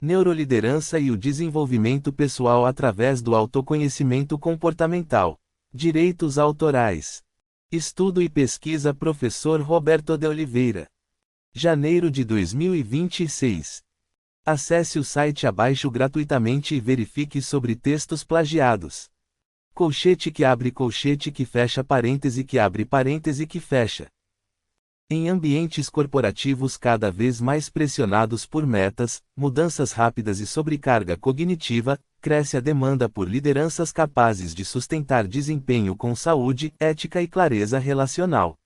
Neuroliderança e o desenvolvimento pessoal através do autoconhecimento comportamental. Direitos autorais. Estudo e pesquisa Professor Roberto de Oliveira. Janeiro de 2026. Acesse o site abaixo gratuitamente e verifique sobre textos plagiados. Colchete que abre colchete que fecha parêntese que abre parêntese que fecha. Em ambientes corporativos cada vez mais pressionados por metas, mudanças rápidas e sobrecarga cognitiva, cresce a demanda por lideranças capazes de sustentar desempenho com saúde, ética e clareza relacional.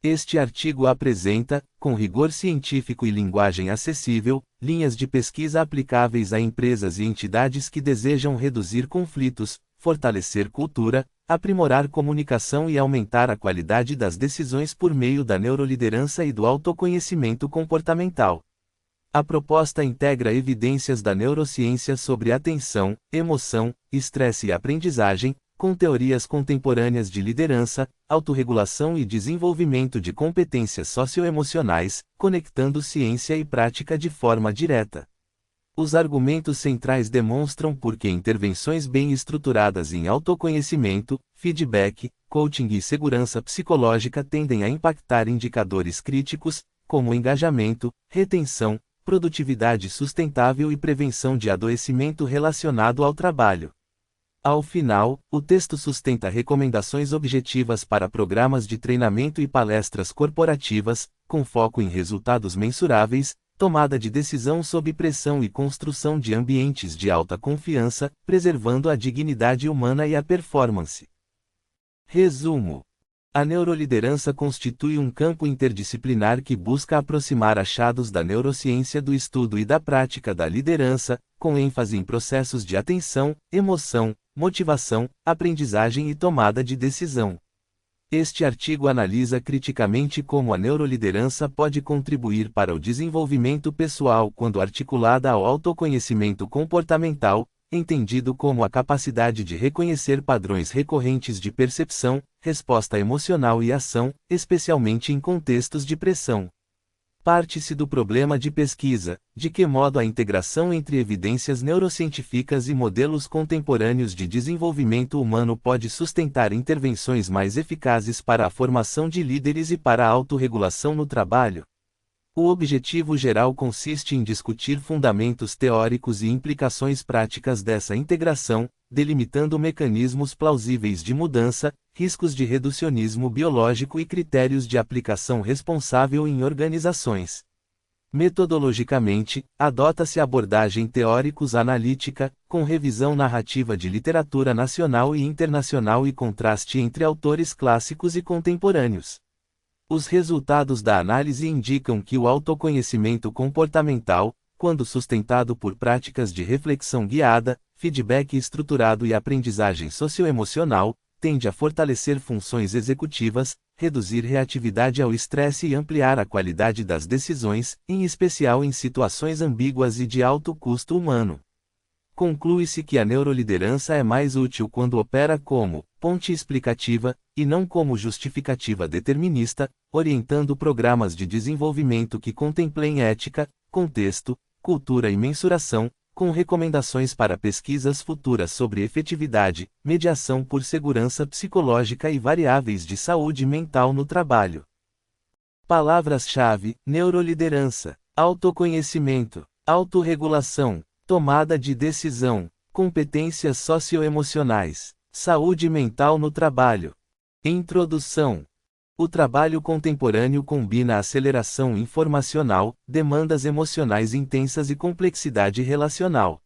Este artigo apresenta, com rigor científico e linguagem acessível, linhas de pesquisa aplicáveis a empresas e entidades que desejam reduzir conflitos, fortalecer cultura, aprimorar comunicação e aumentar a qualidade das decisões por meio da neuroliderança e do autoconhecimento comportamental. A proposta integra evidências da neurociência sobre atenção, emoção, estresse e aprendizagem, com teorias contemporâneas de liderança, autorregulação e desenvolvimento de competências socioemocionais, conectando ciência e prática de forma direta. Os argumentos centrais demonstram por que intervenções bem estruturadas em autoconhecimento, feedback, coaching e segurança psicológica tendem a impactar indicadores críticos, como engajamento, retenção, produtividade sustentável e prevenção de adoecimento relacionado ao trabalho. Ao final, o texto sustenta recomendações objetivas para programas de treinamento e palestras corporativas, com foco em resultados mensuráveis, tomada de decisão sob pressão e construção de ambientes de alta confiança, preservando a dignidade humana e a performance. Resumo: a neuroliderança constitui um campo interdisciplinar que busca aproximar achados da neurociência do estudo e da prática da liderança, com ênfase em processos de atenção, emoção, motivação, aprendizagem e tomada de decisão. Este artigo analisa criticamente como a neuroliderança pode contribuir para o desenvolvimento pessoal quando articulada ao autoconhecimento comportamental, entendido como a capacidade de reconhecer padrões recorrentes de percepção, resposta emocional e ação, especialmente em contextos de pressão. Parte-se do problema de pesquisa, de que modo a integração entre evidências neurocientíficas e modelos contemporâneos de desenvolvimento humano pode sustentar intervenções mais eficazes para a formação de líderes e para a autorregulação no trabalho. O objetivo geral consiste em discutir fundamentos teóricos e implicações práticas dessa integração, delimitando mecanismos plausíveis de mudança, riscos de reducionismo biológico e critérios de aplicação responsável em organizações. Metodologicamente, adota-se abordagem teóricos-analítica, com revisão narrativa de literatura nacional e internacional e contraste entre autores clássicos e contemporâneos. Os resultados da análise indicam que o autoconhecimento comportamental, quando sustentado por práticas de reflexão guiada, feedback estruturado e aprendizagem socioemocional, tende a fortalecer funções executivas, reduzir reatividade ao estresse e ampliar a qualidade das decisões, em especial em situações ambíguas e de alto custo humano. Conclui-se que a neuroliderança é mais útil quando opera como ponte explicativa, e não como justificativa determinista, orientando programas de desenvolvimento que contemplem ética, contexto, cultura e mensuração, com recomendações para pesquisas futuras sobre efetividade, mediação por segurança psicológica e variáveis de saúde mental no trabalho. Palavras-chave: neuroliderança, autoconhecimento, autorregulação, tomada de decisão, competências socioemocionais, saúde mental no trabalho. Introdução. O trabalho contemporâneo combina aceleração informacional, demandas emocionais intensas e complexidade relacional.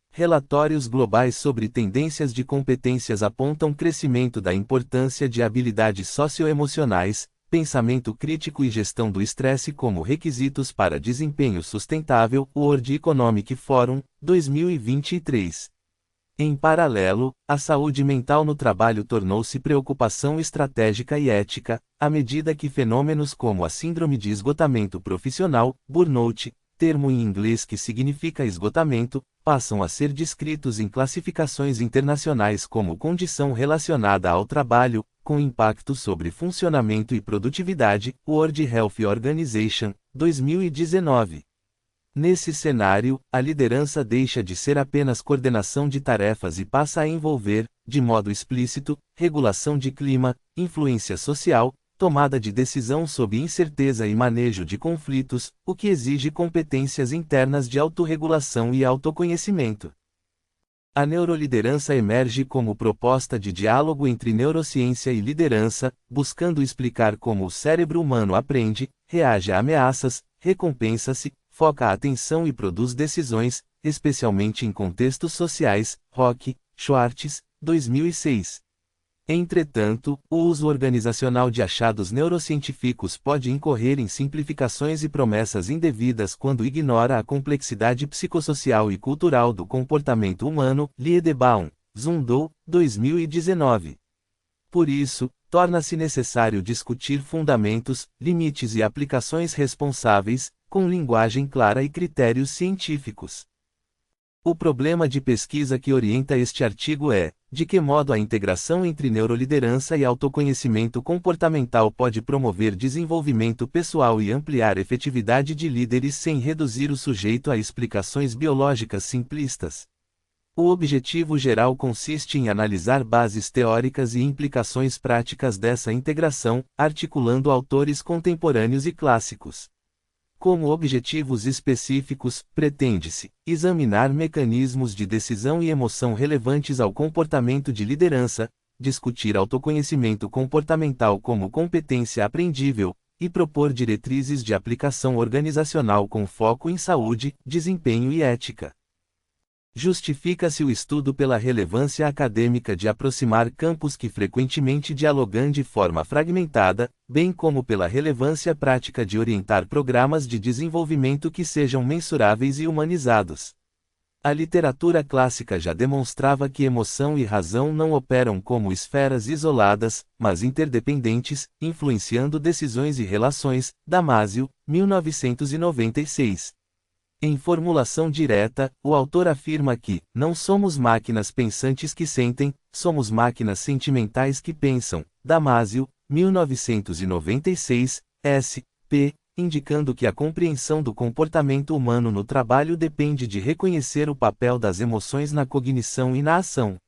Relatórios globais sobre tendências de competências apontam crescimento da importância de habilidades socioemocionais, pensamento crítico e gestão do estresse como requisitos para desempenho sustentável. World Economic Forum, 2023. Em paralelo, a saúde mental no trabalho tornou-se preocupação estratégica e ética, à medida que fenômenos como a síndrome de esgotamento profissional, burnout, termo em inglês que significa esgotamento, passam a ser descritos em classificações internacionais como condição relacionada ao trabalho, com impacto sobre funcionamento e produtividade. World Health Organization, 2019. Nesse cenário, a liderança deixa de ser apenas coordenação de tarefas e passa a envolver, de modo explícito, regulação de clima, influência social, tomada de decisão sob incerteza e manejo de conflitos, o que exige competências internas de autorregulação e autoconhecimento. A neuroliderança emerge como proposta de diálogo entre neurociência e liderança, buscando explicar como o cérebro humano aprende, reage a ameaças, recompensa-se, foca a atenção e produz decisões, especialmente em contextos sociais. Rock, Schwartz, 2006. Entretanto, o uso organizacional de achados neurocientíficos pode incorrer em simplificações e promessas indevidas quando ignora a complexidade psicossocial e cultural do comportamento humano. Liedebaum, Zundou, 2019. Por isso, torna-se necessário discutir fundamentos, limites e aplicações responsáveis, com linguagem clara e critérios científicos. O problema de pesquisa que orienta este artigo é: de que modo a integração entre neuroliderança e autoconhecimento comportamental pode promover desenvolvimento pessoal e ampliar efetividade de líderes sem reduzir o sujeito a explicações biológicas simplistas. O objetivo geral consiste em analisar bases teóricas e implicações práticas dessa integração, articulando autores contemporâneos e clássicos. Como objetivos específicos, pretende-se examinar mecanismos de decisão e emoção relevantes ao comportamento de liderança, discutir autoconhecimento comportamental como competência aprendível, e propor diretrizes de aplicação organizacional com foco em saúde, desempenho e ética. Justifica-se o estudo pela relevância acadêmica de aproximar campos que frequentemente dialogam de forma fragmentada, bem como pela relevância prática de orientar programas de desenvolvimento que sejam mensuráveis e humanizados. A literatura clássica já demonstrava que emoção e razão não operam como esferas isoladas, mas interdependentes, influenciando decisões e relações. Damasio, 1996. Em formulação direta, o autor afirma que não somos máquinas pensantes que sentem, somos máquinas sentimentais que pensam. Damasio, 1996, S.P., indicando que a compreensão do comportamento humano no trabalho depende de reconhecer o papel das emoções na cognição e na ação.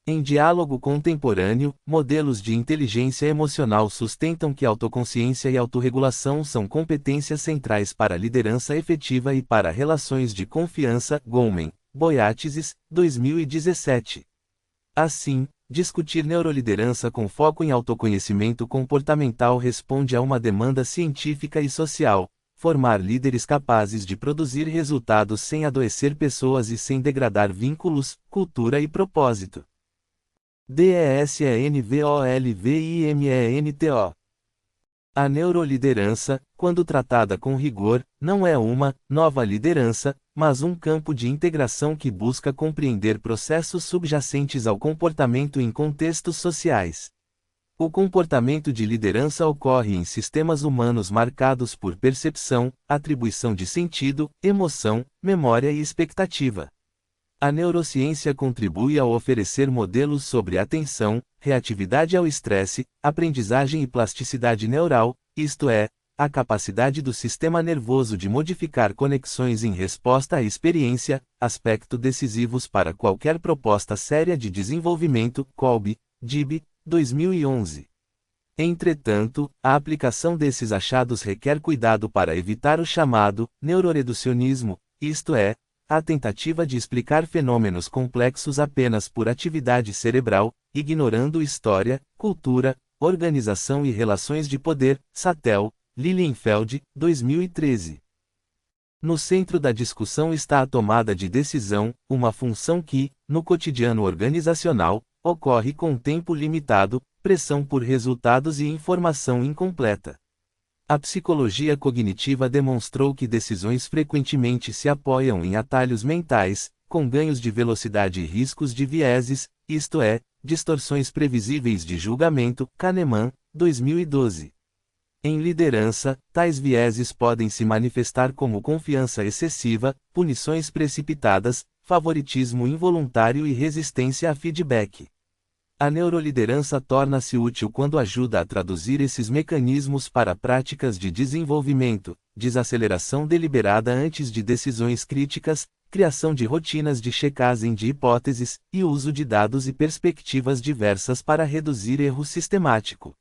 Em diálogo contemporâneo, modelos de inteligência emocional sustentam que autoconsciência e autorregulação são competências centrais para a liderança efetiva e para relações de confiança. Goleman, Boyatzis, 2017. Assim, discutir neuroliderança com foco em autoconhecimento comportamental responde a uma demanda científica e social: formar líderes capazes de produzir resultados sem adoecer pessoas e sem degradar vínculos, cultura e propósito. DESENVOLVIMENTO. A neuroliderança, quando tratada com rigor, não é uma nova liderança, mas um campo de integração que busca compreender processos subjacentes ao comportamento em contextos sociais. O comportamento de liderança ocorre em sistemas humanos marcados por percepção, atribuição de sentido, emoção, memória e expectativa. A neurociência contribui a oferecer modelos sobre atenção, reatividade ao estresse, aprendizagem e plasticidade neural, isto é, a capacidade do sistema nervoso de modificar conexões em resposta à experiência, aspecto decisivos para qualquer proposta séria de desenvolvimento. Kolbe, Dib, 2011. Entretanto, a aplicação desses achados requer cuidado para evitar o chamado neuroreducionismo, isto é, a tentativa de explicar fenômenos complexos apenas por atividade cerebral, ignorando história, cultura, organização e relações de poder. Sattel, Lilienfeld, 2013. No centro da discussão está a tomada de decisão, uma função que, no cotidiano organizacional, ocorre com tempo limitado, pressão por resultados e informação incompleta. A psicologia cognitiva demonstrou que decisões frequentemente se apoiam em atalhos mentais, com ganhos de velocidade e riscos de vieses, isto é, distorções previsíveis de julgamento. Kahneman, 2012. Em liderança, tais vieses podem se manifestar como confiança excessiva, punições precipitadas, favoritismo involuntário e resistência a feedback. A neuroliderança torna-se útil quando ajuda a traduzir esses mecanismos para práticas de desenvolvimento, desaceleração deliberada antes de decisões críticas, criação de rotinas de checagem de hipóteses, e uso de dados e perspectivas diversas para reduzir erro sistemático.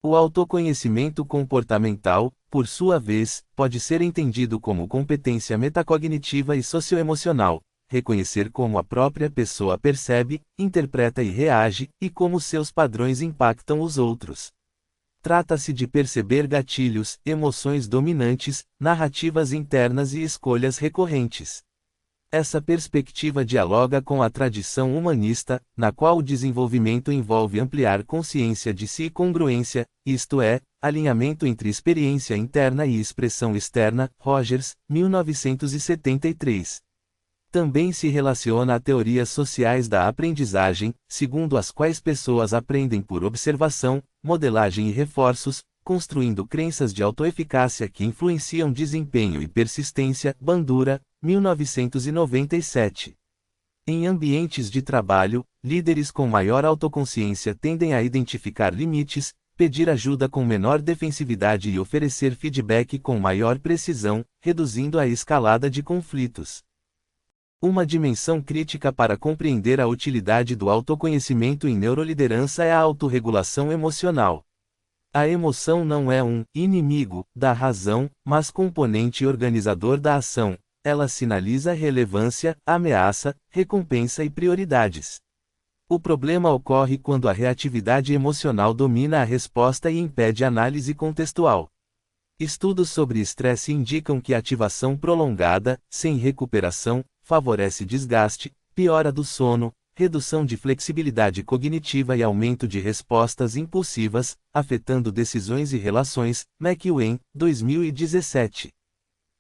O autoconhecimento comportamental, por sua vez, pode ser entendido como competência metacognitiva e socioemocional, reconhecer como a própria pessoa percebe, interpreta e reage, e como seus padrões impactam os outros. Trata-se de perceber gatilhos, emoções dominantes, narrativas internas e escolhas recorrentes. Essa perspectiva dialoga com a tradição humanista, na qual o desenvolvimento envolve ampliar consciência de si e congruência, isto é, alinhamento entre experiência interna e expressão externa. Rogers, 1973. Também se relaciona a teorias sociais da aprendizagem, segundo as quais pessoas aprendem por observação, modelagem e reforços, construindo crenças de autoeficácia que influenciam desempenho e persistência. Bandura, 1997. Em ambientes de trabalho, líderes com maior autoconsciência tendem a identificar limites, pedir ajuda com menor defensividade e oferecer feedback com maior precisão, reduzindo a escalada de conflitos. Uma dimensão crítica para compreender a utilidade do autoconhecimento em neuroliderança é a autorregulação emocional. A emoção não é um inimigo da razão, mas componente organizador da ação. Ela sinaliza relevância, ameaça, recompensa e prioridades. O problema ocorre quando a reatividade emocional domina a resposta e impede análise contextual. Estudos sobre estresse indicam que ativação prolongada, sem recuperação, favorece desgaste, piora do sono, redução de flexibilidade cognitiva e aumento de respostas impulsivas, afetando decisões e relações. McEwen, 2017.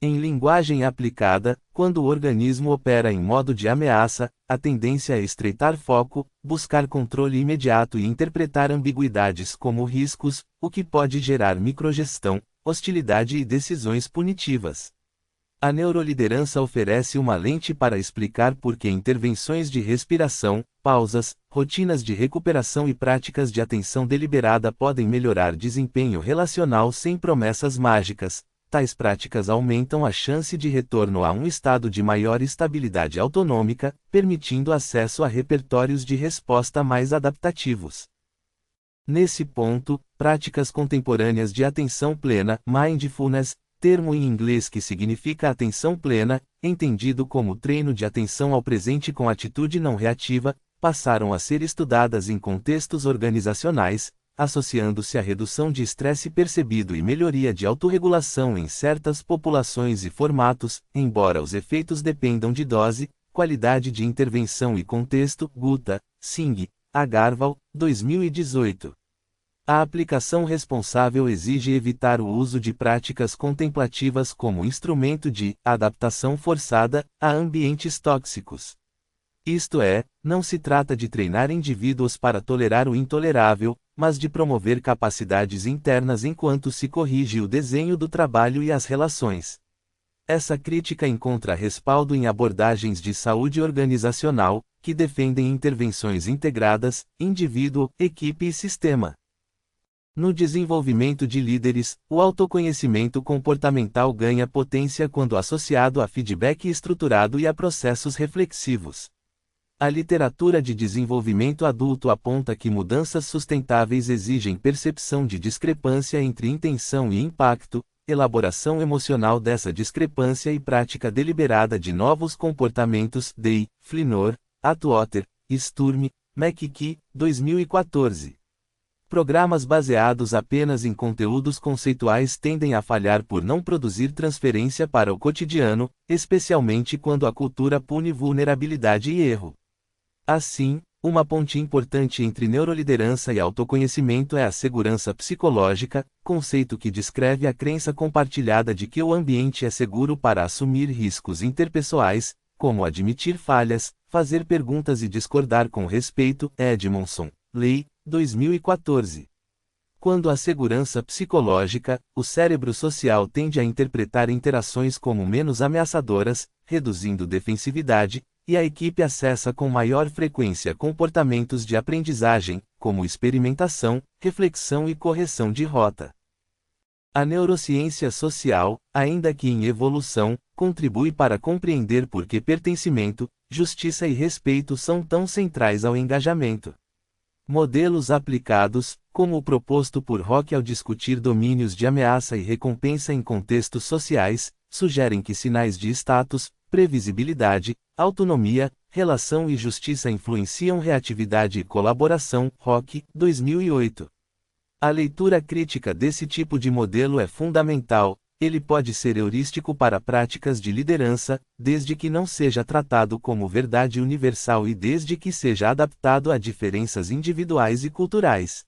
Em linguagem aplicada, quando o organismo opera em modo de ameaça, a tendência é estreitar foco, buscar controle imediato e interpretar ambiguidades como riscos, o que pode gerar microgestão, hostilidade e decisões punitivas. A neuroliderança oferece uma lente para explicar por que intervenções de respiração, pausas, rotinas de recuperação e práticas de atenção deliberada podem melhorar desempenho relacional sem promessas mágicas. Tais práticas aumentam a chance de retorno a um estado de maior estabilidade autonômica, permitindo acesso a repertórios de resposta mais adaptativos. Nesse ponto, práticas contemporâneas de atenção plena, mindfulness, termo em inglês que significa atenção plena, entendido como treino de atenção ao presente com atitude não reativa, passaram a ser estudadas em contextos organizacionais, associando-se à redução de estresse percebido e melhoria de autorregulação em certas populações e formatos, embora os efeitos dependam de dose, qualidade de intervenção e contexto. Gutta, Singh, Agarwal, 2018. A aplicação responsável exige evitar o uso de práticas contemplativas como instrumento de adaptação forçada a ambientes tóxicos. Isto é, não se trata de treinar indivíduos para tolerar o intolerável, mas de promover capacidades internas enquanto se corrige o desenho do trabalho e as relações. Essa crítica encontra respaldo em abordagens de saúde organizacional, que defendem intervenções integradas, indivíduo, equipe e sistema. No desenvolvimento de líderes, o autoconhecimento comportamental ganha potência quando associado a feedback estruturado e a processos reflexivos. A literatura de desenvolvimento adulto aponta que mudanças sustentáveis exigem percepção de discrepância entre intenção e impacto, elaboração emocional dessa discrepância e prática deliberada de novos comportamentos. Day, Flinor, Atwater, Sturm, McKee, 2014. Programas baseados apenas em conteúdos conceituais tendem a falhar por não produzir transferência para o cotidiano, especialmente quando a cultura pune vulnerabilidade e erro. Assim, uma ponte importante entre neuroliderança e autoconhecimento é a segurança psicológica, conceito que descreve a crença compartilhada de que o ambiente é seguro para assumir riscos interpessoais, como admitir falhas, fazer perguntas e discordar com respeito. Edmondson, Lei, 2014. Quando há segurança psicológica, o cérebro social tende a interpretar interações como menos ameaçadoras, reduzindo defensividade, e a equipe acessa com maior frequência comportamentos de aprendizagem, como experimentação, reflexão e correção de rota. A neurociência social, ainda que em evolução, contribui para compreender por que pertencimento, justiça e respeito são tão centrais ao engajamento. Modelos aplicados, como o proposto por Rock ao discutir domínios de ameaça e recompensa em contextos sociais, sugerem que sinais de status, previsibilidade, autonomia, relação e justiça influenciam reatividade e colaboração. Rock, 2008. A leitura crítica desse tipo de modelo é fundamental. Ele pode ser heurístico para práticas de liderança, desde que não seja tratado como verdade universal e desde que seja adaptado a diferenças individuais e culturais.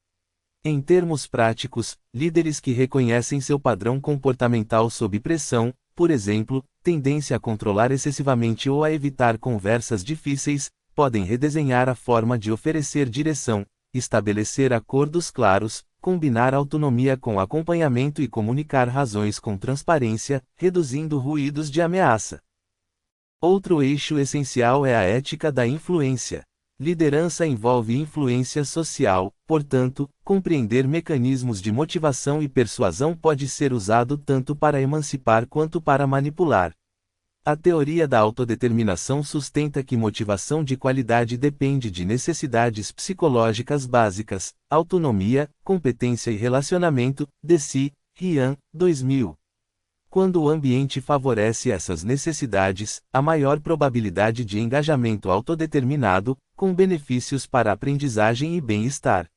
Em termos práticos, líderes que reconhecem seu padrão comportamental sob pressão, por exemplo, tendência a controlar excessivamente ou a evitar conversas difíceis, podem redesenhar a forma de oferecer direção, estabelecer acordos claros, combinar autonomia com acompanhamento e comunicar razões com transparência, reduzindo ruídos de ameaça. Outro eixo essencial é a ética da influência. Liderança envolve influência social, portanto, compreender mecanismos de motivação e persuasão pode ser usado tanto para emancipar quanto para manipular. A teoria da autodeterminação sustenta que motivação de qualidade depende de necessidades psicológicas básicas, autonomia, competência e relacionamento. Deci, Ryan, 2000. Quando o ambiente favorece essas necessidades, há maior probabilidade de engajamento autodeterminado, com benefícios para aprendizagem e bem-estar.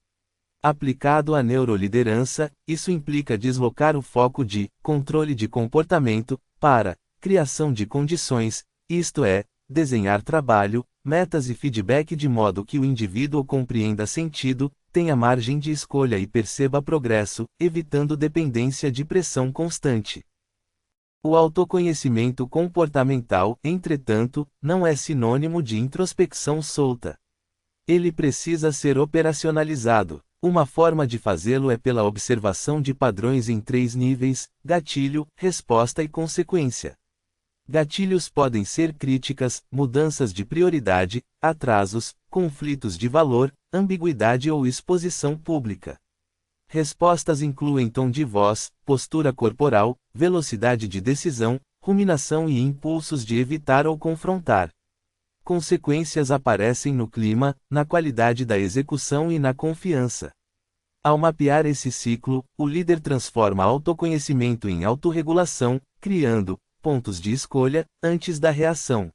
Aplicado à neuroliderança, isso implica deslocar o foco de controle de comportamento para criação de condições, isto é, desenhar trabalho, metas e feedback de modo que o indivíduo compreenda sentido, tenha margem de escolha e perceba progresso, evitando dependência de pressão constante. O autoconhecimento comportamental, entretanto, não é sinônimo de introspecção solta. Ele precisa ser operacionalizado. Uma forma de fazê-lo é pela observação de padrões em 3 níveis: gatilho, resposta e consequência. Gatilhos podem ser críticas, mudanças de prioridade, atrasos, conflitos de valor, ambiguidade ou exposição pública. Respostas incluem tom de voz, postura corporal, velocidade de decisão, ruminação e impulsos de evitar ou confrontar. Consequências aparecem no clima, na qualidade da execução e na confiança. Ao mapear esse ciclo, o líder transforma autoconhecimento em autorregulação, criando pontos de escolha antes da reação.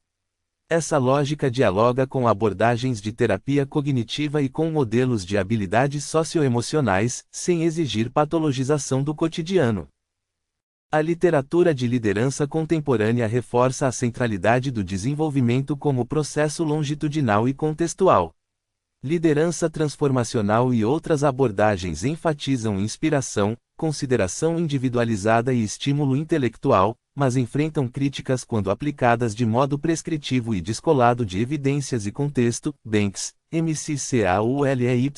Essa lógica dialoga com abordagens de terapia cognitiva e com modelos de habilidades socioemocionais, sem exigir patologização do cotidiano. A literatura de liderança contemporânea reforça a centralidade do desenvolvimento como processo longitudinal e contextual. Liderança transformacional e outras abordagens enfatizam inspiração, consideração individualizada e estímulo intelectual, mas enfrentam críticas quando aplicadas de modo prescritivo e descolado de evidências e contexto. Banks, McCauley,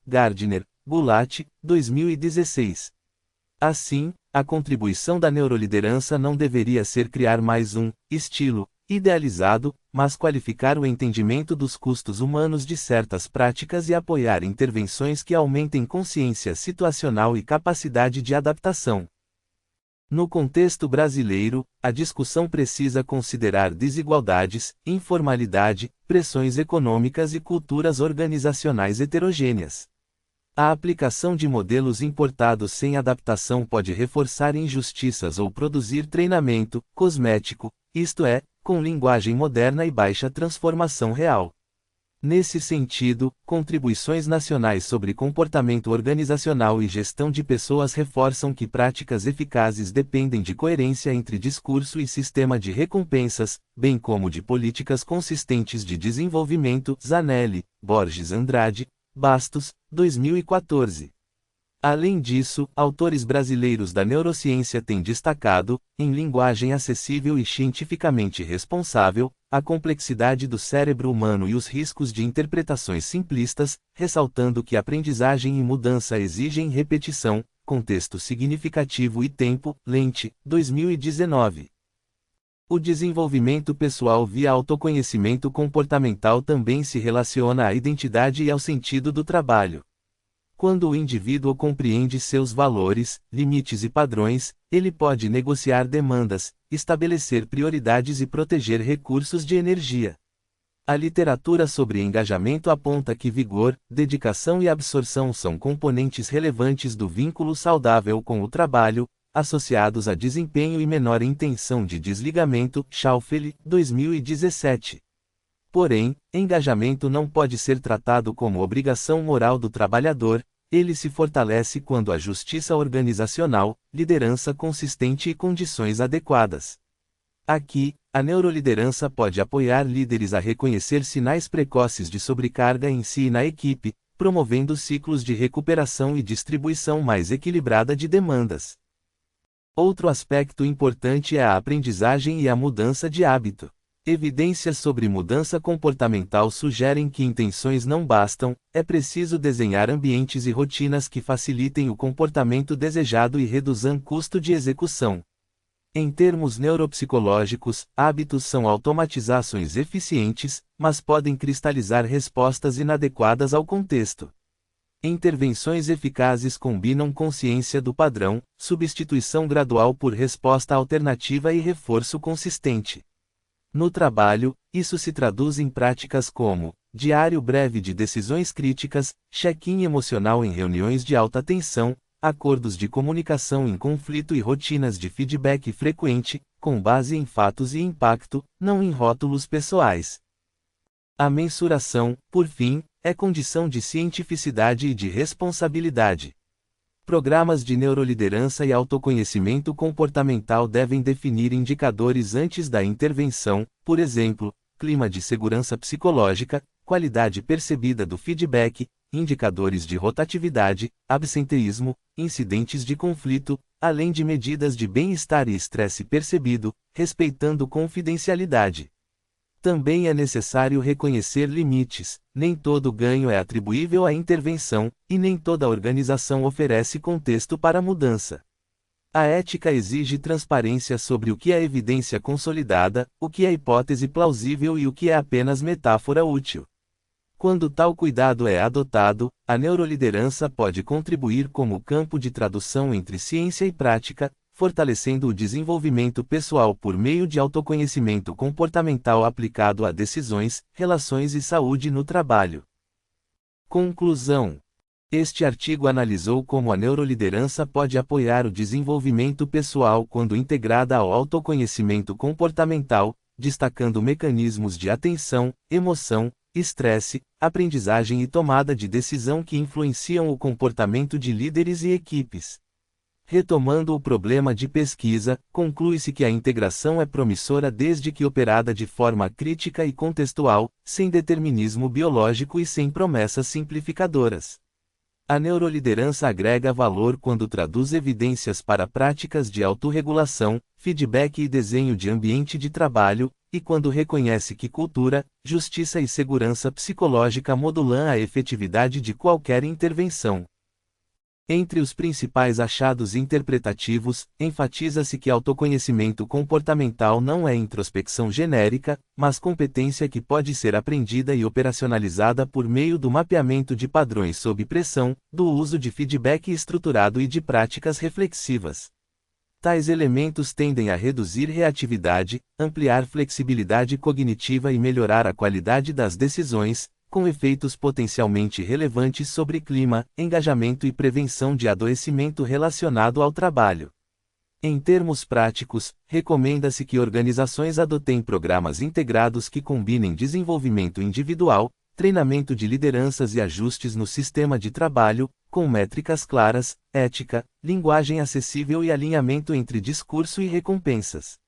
Gardner, Gulat, 2016. Assim, a contribuição da neuroliderança não deveria ser criar mais um estilo idealizado, mas qualificar o entendimento dos custos humanos de certas práticas e apoiar intervenções que aumentem consciência situacional e capacidade de adaptação. No contexto brasileiro, a discussão precisa considerar desigualdades, informalidade, pressões econômicas e culturas organizacionais heterogêneas. A aplicação de modelos importados sem adaptação pode reforçar injustiças ou produzir treinamento cosmético, isto é, com linguagem moderna e baixa transformação real. Nesse sentido, contribuições nacionais sobre comportamento organizacional e gestão de pessoas reforçam que práticas eficazes dependem de coerência entre discurso e sistema de recompensas, bem como de políticas consistentes de desenvolvimento. Zanelli, Borges Andrade, Bastos, 2014. Além disso, autores brasileiros da neurociência têm destacado, em linguagem acessível e cientificamente responsável, a complexidade do cérebro humano e os riscos de interpretações simplistas, ressaltando que aprendizagem e mudança exigem repetição, contexto significativo e tempo. Lente, 2019. O desenvolvimento pessoal via autoconhecimento comportamental também se relaciona à identidade e ao sentido do trabalho. Quando o indivíduo compreende seus valores, limites e padrões, ele pode negociar demandas, estabelecer prioridades e proteger recursos de energia. A literatura sobre engajamento aponta que vigor, dedicação e absorção são componentes relevantes do vínculo saudável com o trabalho, associados a desempenho e menor intenção de desligamento. Schaufele, 2017. Porém, engajamento não pode ser tratado como obrigação moral do trabalhador, ele se fortalece quando há justiça organizacional, liderança consistente e condições adequadas. Aqui, a neuroliderança pode apoiar líderes a reconhecer sinais precoces de sobrecarga em si e na equipe, promovendo ciclos de recuperação e distribuição mais equilibrada de demandas. Outro aspecto importante é a aprendizagem e a mudança de hábito. Evidências sobre mudança comportamental sugerem que intenções não bastam, é preciso desenhar ambientes e rotinas que facilitem o comportamento desejado e reduzam custo de execução. Em termos neuropsicológicos, hábitos são automatizações eficientes, mas podem cristalizar respostas inadequadas ao contexto. Intervenções eficazes combinam consciência do padrão, substituição gradual por resposta alternativa e reforço consistente. No trabalho, isso se traduz em práticas como diário breve de decisões críticas, check-in emocional em reuniões de alta tensão, acordos de comunicação em conflito e rotinas de feedback frequente, com base em fatos e impacto, não em rótulos pessoais. A mensuração, por fim, é condição de cientificidade e de responsabilidade. Programas de neuroliderança e autoconhecimento comportamental devem definir indicadores antes da intervenção, por exemplo, clima de segurança psicológica, qualidade percebida do feedback, indicadores de rotatividade, absenteísmo, incidentes de conflito, além de medidas de bem-estar e estresse percebido, respeitando confidencialidade. Também é necessário reconhecer limites, nem todo ganho é atribuível à intervenção, e nem toda organização oferece contexto para mudança. A ética exige transparência sobre o que é evidência consolidada, o que é hipótese plausível e o que é apenas metáfora útil. Quando tal cuidado é adotado, a neuroliderança pode contribuir como campo de tradução entre ciência e prática, fortalecendo o desenvolvimento pessoal por meio de autoconhecimento comportamental aplicado a decisões, relações e saúde no trabalho. Conclusão. Este artigo analisou como a neuroliderança pode apoiar o desenvolvimento pessoal quando integrada ao autoconhecimento comportamental, destacando mecanismos de atenção, emoção, estresse, aprendizagem e tomada de decisão que influenciam o comportamento de líderes e equipes. Retomando o problema de pesquisa, conclui-se que a integração é promissora desde que operada de forma crítica e contextual, sem determinismo biológico e sem promessas simplificadoras. A neuroliderança agrega valor quando traduz evidências para práticas de autorregulação, feedback e desenho de ambiente de trabalho, e quando reconhece que cultura, justiça e segurança psicológica modulam a efetividade de qualquer intervenção. Entre os principais achados interpretativos, enfatiza-se que autoconhecimento comportamental não é introspecção genérica, mas competência que pode ser aprendida e operacionalizada por meio do mapeamento de padrões sob pressão, do uso de feedback estruturado e de práticas reflexivas. Tais elementos tendem a reduzir reatividade, ampliar flexibilidade cognitiva e melhorar a qualidade das decisões, com efeitos potencialmente relevantes sobre clima, engajamento e prevenção de adoecimento relacionado ao trabalho. Em termos práticos, recomenda-se que organizações adotem programas integrados que combinem desenvolvimento individual, treinamento de lideranças e ajustes no sistema de trabalho, com métricas claras, ética, linguagem acessível e alinhamento entre discurso e recompensas.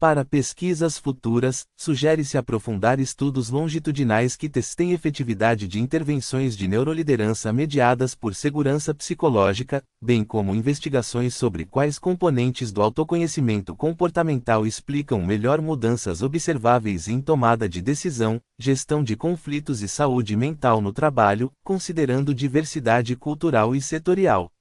Para pesquisas futuras, sugere-se aprofundar estudos longitudinais que testem efetividade de intervenções de neuroliderança mediadas por segurança psicológica, bem como investigações sobre quais componentes do autoconhecimento comportamental explicam melhor mudanças observáveis em tomada de decisão, gestão de conflitos e saúde mental no trabalho, considerando diversidade cultural e setorial.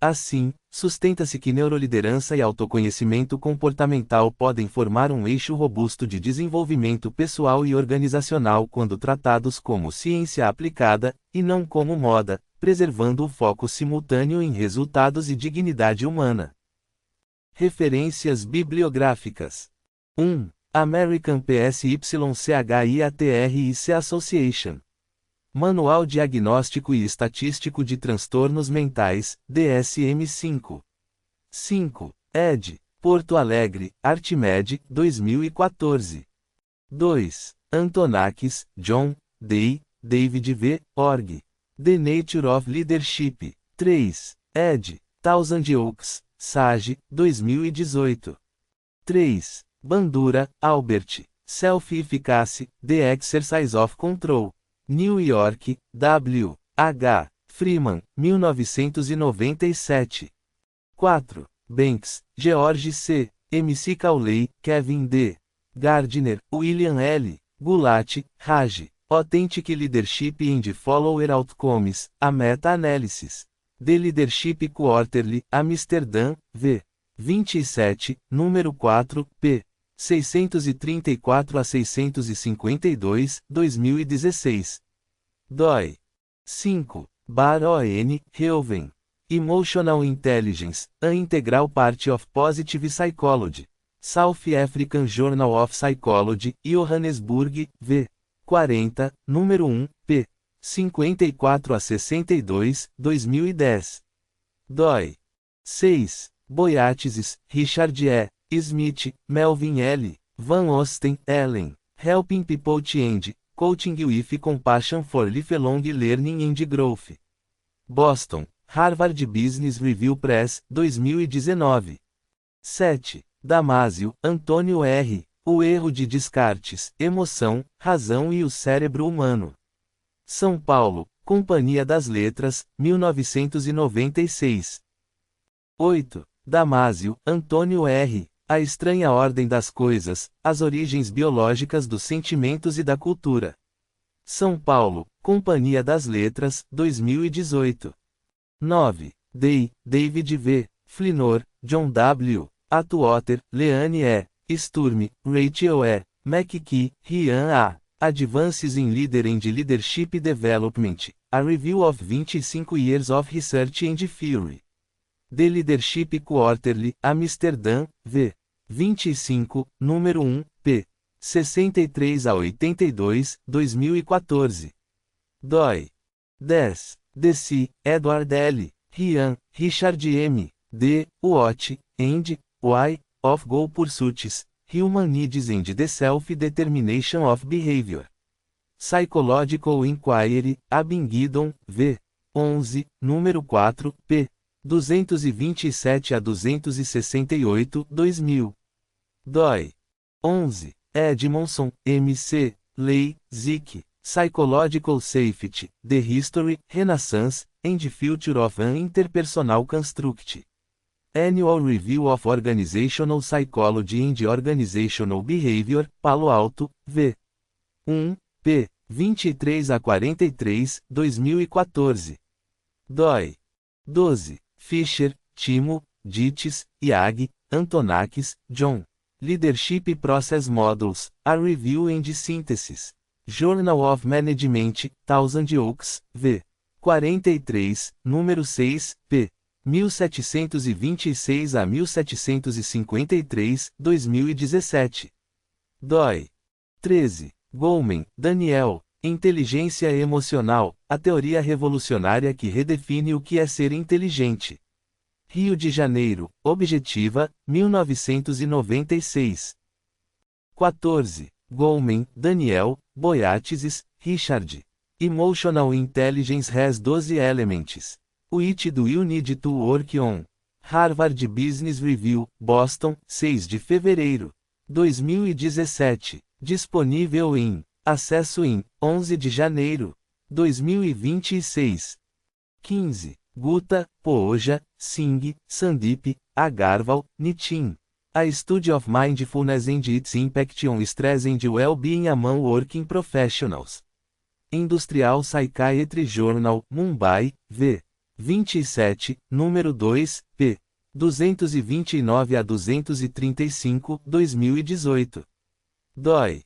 Assim, sustenta-se que neuroliderança e autoconhecimento comportamental podem formar um eixo robusto de desenvolvimento pessoal e organizacional quando tratados como ciência aplicada, e não como moda, preservando o foco simultâneo em resultados e dignidade humana. Referências bibliográficas. 1. American Psychiatric Association. Manual Diagnóstico e Estatístico de Transtornos Mentais, DSM-5. 5. ed. Porto Alegre, Artmed, 2014. 2. Antonakis, John, Day, David V. Org. The Nature of Leadership. 3. ed. Thousand Oaks, Sage, 2018. 3. Bandura, Albert. Self-Efficacy, The Exercise of Control. New York, W. H. Freeman, 1997. 4. Banks, George C., M.C. Cawley, Kevin D. Gardner, William L. Gulati, Raj. Authentic Leadership and Follower Outcomes, a Meta-Analysis. The Leadership Quarterly, Amsterdã, V. 27, número 4, p. 634 a 652, 2016. doi. 5. Bar-O-N, Reuven. Emotional Intelligence, a Integral Part of Positive Psychology. South African Journal of Psychology, Johannesburg, V. 40, número 1, p. 54 a 62, 2010. doi. 6. Boyatzis, Richard E. Smith, Melvin L. Van Osten, Ellen. Helping People Change, Coaching with Compassion for Lifelong Learning and Growth. Boston, Harvard Business Review Press, 2019. 7. Damasio, Antônio R. O Erro de Descartes, Emoção, Razão e o Cérebro Humano. São Paulo, Companhia das Letras, 1996. 8. Damasio, Antônio R. A Estranha Ordem das Coisas, As Origens Biológicas dos Sentimentos e da Cultura. São Paulo, Companhia das Letras, 2018. 9. Day, David V. Flinor, John W. Atwater, Leanne E. Sturm, Rachel E. McKee, Rian A. Advances in Leader and Leadership Development, a Review of 25 Years of Research and Theory. The Leadership Quarterly, Amsterdã, V. 25, número 1, p. 63 a 82, 2014. doi. 10. D.C., Edward L. Rian, Richard M. D. What, and, Why, of Goal Pursuits, Human Needs and the Self-Determination of Behavior. Psychological Inquiry, Abingdon, V. 11, número 4, p. 227 a 268, 2000. doi. 11. Edmondson, M.C., Lei, Zick, Psychological Safety, The History, Renaissance, and Future of an Interpersonal Construct. Annual Review of Organizational Psychology and Organizational Behavior, Palo Alto, V. 1, p. 23 a 43, 2014. doi. 12. Fisher, Timo, Dietz, Iag, Antonakis, John. Leadership Process Models, A Review and Synthesis. Journal of Management, Thousand Oaks, V. 43, número 6, p. 1726 a 1753, 2017. doi. 13. Goleman, Daniel. Inteligência Emocional, a teoria revolucionária que redefine o que é ser inteligente. Rio de Janeiro, Objetiva, 1996. 14. Goleman, Daniel, Boyatzis, Richard. Emotional Intelligence has 12 Elements. Which do you need to work on? Harvard Business Review, Boston, 6 de fevereiro. 2017. Disponível em Acesso em 11 de janeiro. 2026. 15. Gupta, Pooja, Singh, Sandeep, Agarwal, Nitin. A Study of Mindfulness and its Impact on Stress and Well-Being Among Working Professionals. Industrial Psychiatry Journal, Mumbai, V. 27, número 2, p. 229 a 235, 2018. doi.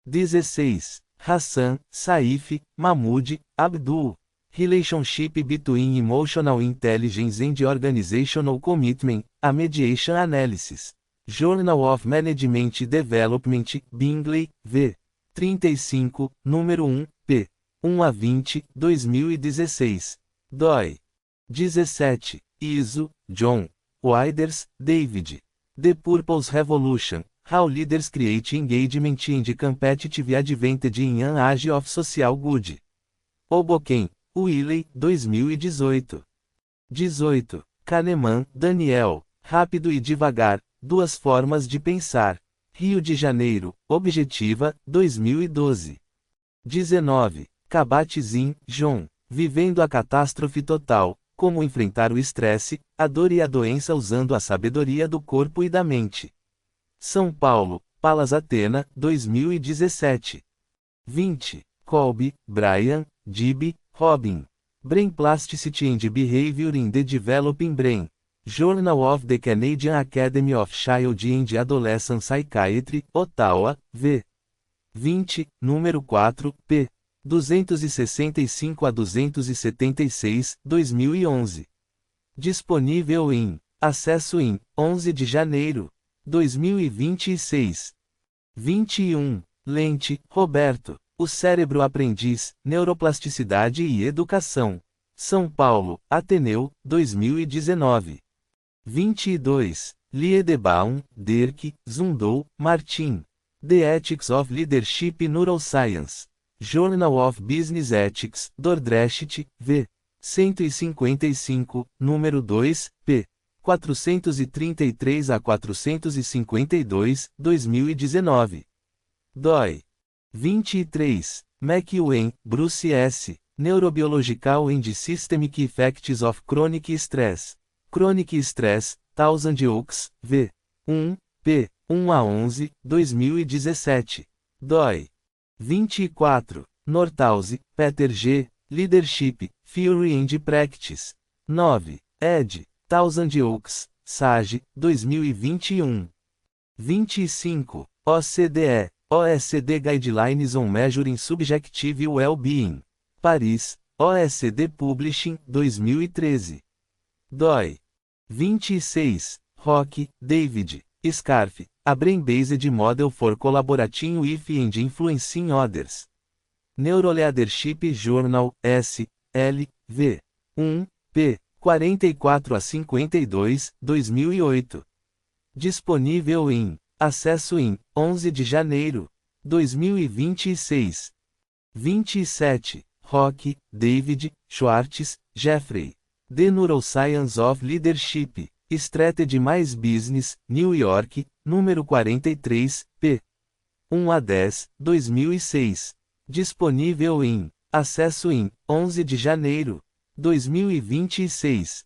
16. Hassan, Saif, Mahmoud, Abdul. Relationship between Emotional Intelligence and Organizational Commitment, a Mediation Analysis. Journal of Management Development, Bingley, v. 35, número 1, p. 1 a 20, 2016. doi. 17. Iso, John. Widers, David. The Purpose Revolution. How Leaders Create Engagement and Competitive Advantage in an Age of Social Good. Hoboken, Wiley, 2018. 18. Kahneman, Daniel. Rápido e devagar, duas formas de pensar. Rio de Janeiro, Objetiva, 2012. 19. Kabat-Zinn, John. Vivendo a Catástrofe Total. Como enfrentar o estresse, a dor e a doença usando a sabedoria do corpo e da mente. São Paulo, Palas Athena, 2017. 20. Kolbe, Brian, Dibby, Robin. Brain Plasticity and Behavior in the Developing Brain. Journal of the Canadian Academy of Child and Adolescent Psychiatry, Ottawa, v. 20, número 4, p. 265 a 276, 2011. Disponível em acesso em 11 de janeiro, 2026. 21. Lente, Roberto. O Cérebro Aprendiz, Neuroplasticidade e Educação. São Paulo, Ateneu, 2019. 22. Liedebaum, Dirk, Zundou, Martin. The Ethics of Leadership Neuroscience. Journal of Business Ethics, Dordrecht, v. 155, número 2, p. 433 a 452, 2019. doi. 23. McEwen, Bruce S. Neurobiological and Systemic Effects of Chronic Stress. Chronic Stress, Thousand Oaks, v. 1, p. 1 a 11, 2017. doi. 24. Northouse, Peter G. Leadership, Theory and Practice. 9. ed. Thousand Oaks, SAGE, 2021. 25. OCDE, OECD Guidelines on Measuring Subjective Well-Being. Paris, OECD Publishing, 2013. doi. 26. Rock, David. SCARF, a Brain-Based Model for Collaborating with and Influencing Others. Neuroleadership Journal, S. L. v. 1, p. 44 a 52, 2008. Disponível em acesso em 11 de janeiro, 2026. 27. Rock, David, Schwartz, Jeffrey. The Neuroscience of Leadership. Strategy mais Business, New York, número 43, p. 1 a 10, 2006. Disponível em acesso em 11 de janeiro, 2026.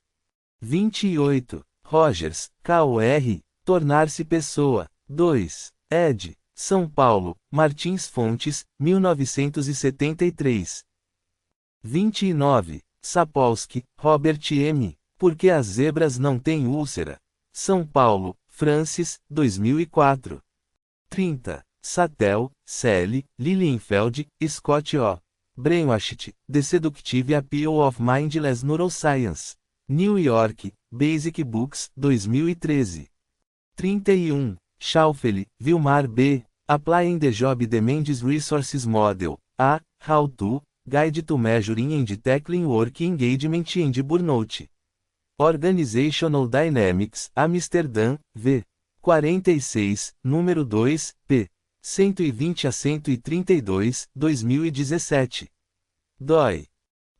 28. Rogers, K.O.R. Tornar-se Pessoa. 2. ed. São Paulo, Martins Fontes, 1973. 29. Sapolsky, Robert M. Por que as zebras não têm úlcera? São Paulo, Francis, 2004. 30. Sattel, Sally, Lilienfeld, Scott O. Brainwashed, The Seductive Appeal of Mindless Neuroscience. New York, Basic Books, 2013. 31. Schaufel, Vilmar B. Applying the Job Demands Resources Model, A. How to, Guide to Measuring and Tackling Work Engagement and Burnout. Organizational Dynamics, Amsterdã, v. 46, número 2, p. 120 a 132, 2017. doi.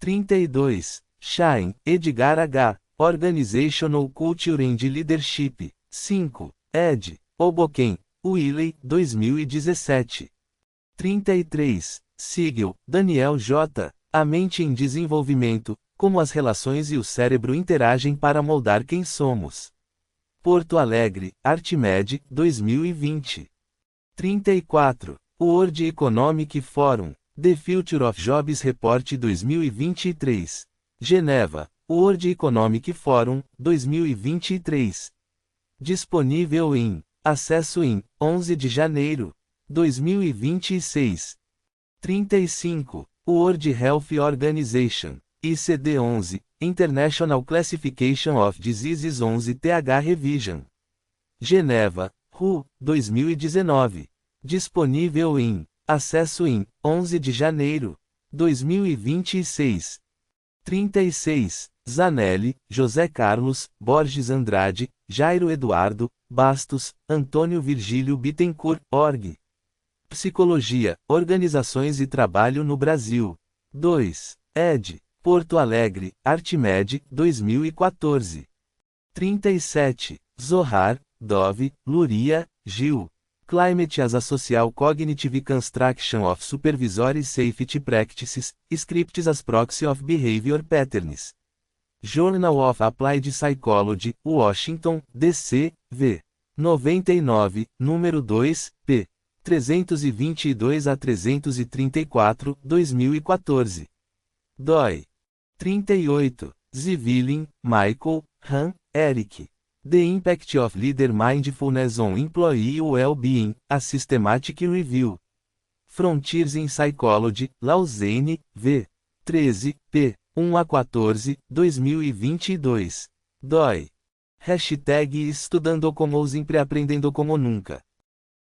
32. Schein, Edgar H. Organizational Culture and Leadership. 5. ed. Hoboken, Wiley, 2017. 33. Siegel, Daniel J. A Mente em Desenvolvimento, como as relações e o cérebro interagem para moldar quem somos. Porto Alegre, Artmed, 2020. 34. World Economic Forum, The Future of Jobs Report 2023. Geneva, World Economic Forum, 2023. Disponível em acesso em 11 de janeiro, 2026. 35. World Health Organization, ICD-11, International Classification of Diseases 11th Revision. Geneva, RU, 2019. Disponível em acesso em 11 de janeiro, 2026. 36. Zanelli, José Carlos, Borges Andrade, Jairo Eduardo, Bastos, Antônio Virgílio Bittencourt, org. Psicologia, Organizações e Trabalho no Brasil. 2. Ed. Porto Alegre, Artimed, 2014. 37. Zohar, Dove, Luria, Gil. Climate as a Social Cognitive Construction of Supervisory Safety Practices, Scripts as Proxy of Behavior Patterns. Journal of Applied Psychology, Washington, D.C., v. 99, número 2, p. 322 a 334, 2014. doi. 38. Zivilin, Michael, Han, Eric. The Impact of Leader Mindfulness on Employee Well-Being, a Systematic Review. Frontiers in Psychology, Lausanne, v. 13, p. 1 a 14, 2022. doi. Hashtag Estudando como ou sempre aprendendo como nunca.